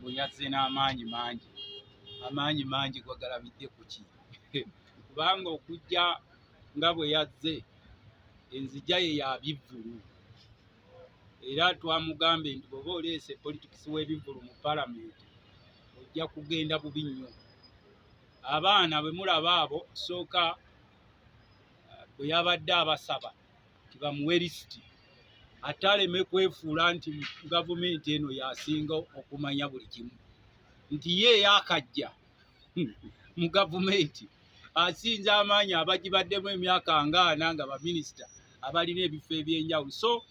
Yazze n'amaanyi mangi gwagalabidde ku ki kubanga okujja nga bwe yazze enzija ye yabivvulu era twamugambye nti bw'oba oleese politikisi w'ebivvulu mu palamenti ojja kugenda bubi nnyo. Abaana bwe mulaba abo sooka bwe yabadde abasaba tibamuwe lisiti ate aleme kwefuula nti gavumenti eno yasinga okumanya buli kimu nti ye yakajja mu gavumenti asinza amaanyi abagibaddemu emyaka nga 40 nga baminisita abalina ebifo ebyenjawulo. So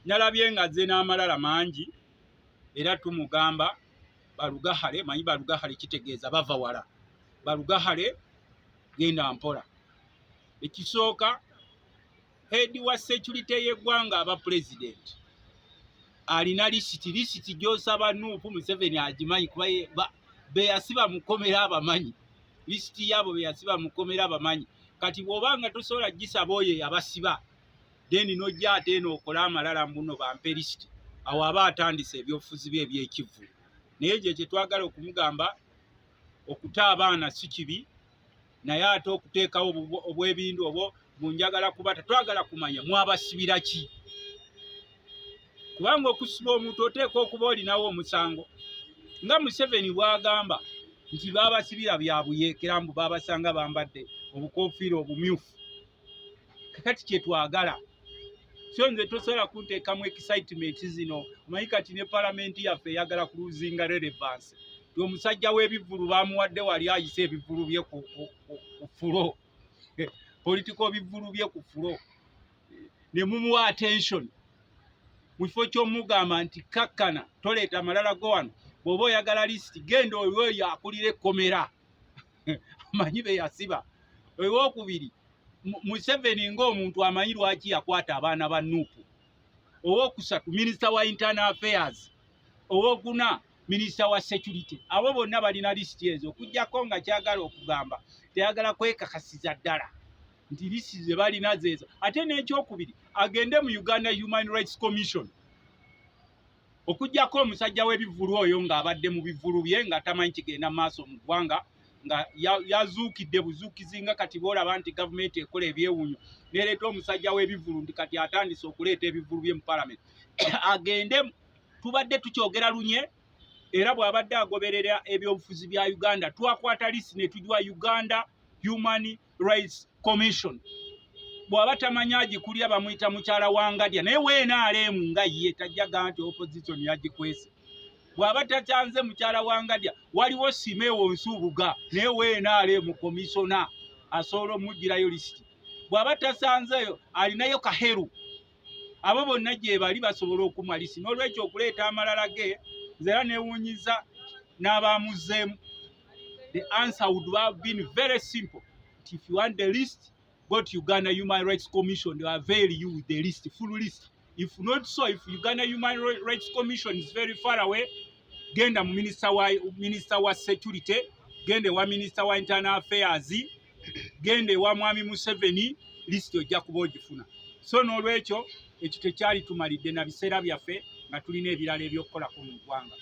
nalabye nga azze n'amalala mangi era tumugamba balugahale, manyi balugahale kitegeeza bava wala, balugahale genda mpola. Ekisooka head wa security y'eggwanga aba president alina lisiti gy'osaba Nuupu Museveni agimanyi kuba be yasiba mukomera abamanyi lisiti yabo be yasiba mukomera abamanyi. Kati bw'obanga tosobola gisaba oyo yabasiba then nojja ate eno okola amalala mbuno bampe lisiti awo aba atandise ebyobufuzi bye eby'ekivvu. Naye gye kyetwagala okumugamba okuta abaana si kibi naye ate okuteekawo obwebindu obwo bunjagala kuba tetwagala kumanya mwabasibira ki kubanga okusiba omuntu oteeka okuba olinawo omusango nga Museveni bw'agamba nti baabasibira bya buyeekera mbu baabasanga bambadde obukoofiira obumyufu. Kakati kyetwagala so nze tosobola kunteekamu excitement zino. Omanyi kati ne palamenti yaffe eyagala kuluzinga relevance ti omusajja w'ebivvulu bamuwadde wali ayise ebivvulu bye ku fulo political bivvulu bye ku fulo ne mumuwa attention mu kifo ky'omugamba nti kakkana toleeta amalala go wano bw'oba oyagala lisiti genda oyo akulira ekkomera amanyi be yasiba. Owokubiri Museveni ng'omuntu amanyi lwaki yakwata abaana ba Nuupu. Owokusatu minisita wa internal affairs. Owokuna minisita wa security. Abo bonna balina lisiti ezo okujjako nga kyagala okugamba teyagala kwekakasiza ddala nti lisiti ze balina zeezo. Ate n'ekyokubiri agende mu Uganda Human Rights Commission okujjako omusajja w'ebivvulu oyo ng'abadde mu bivvulu bye nga tamanyi kigenda maaso mu ggwanga nga yazuukidde buzuukizi nga kati boolaba nti gavumenti ekola ebyewunyo nereeta omusajja w'ebivvulu nti kati atandise okuleeta ebivvulu bye mu palamenti. Agende tubadde tukyogera lunye era bw'abadde agoberera ebyobufuzi bya Uganda twakwata lisi ne tujwa Uganda Human Rights Commission. Bw'aba tamanyi agikulira bamuyita mukyala wa Ngadya naye weena aleemu nga ye tajjaga nti opposition yagikwese. Bw'aba takyanze mukyala wa Ngadya waliwo Simeewo Nsubuga naye weena aleemu komisona asobola omugirayo lisiti. Bw'aba tasanzeyo alinayo Kaheru. Abo bonna gye bali basobola okumwa lisiti. N'olwekyo okuleeta amalala ge nzera neewuunyiza n'abamuzzeemu. The answer would have been very simple. If you want the list, go to Uganda Human Rights Commission. They will avail you with the list, full list. If not so, if Uganda Human Rights Commission is very far away, genda mu minister wa security, gende wa minister wa internal affairs, gende wa Mwami Museveni, list ojja kuba ogifuna. So n'olwekyo ekyo tekyali tumalidde na biseera byaffe nga tulina ebirala ebyokukolako mu ggwanga.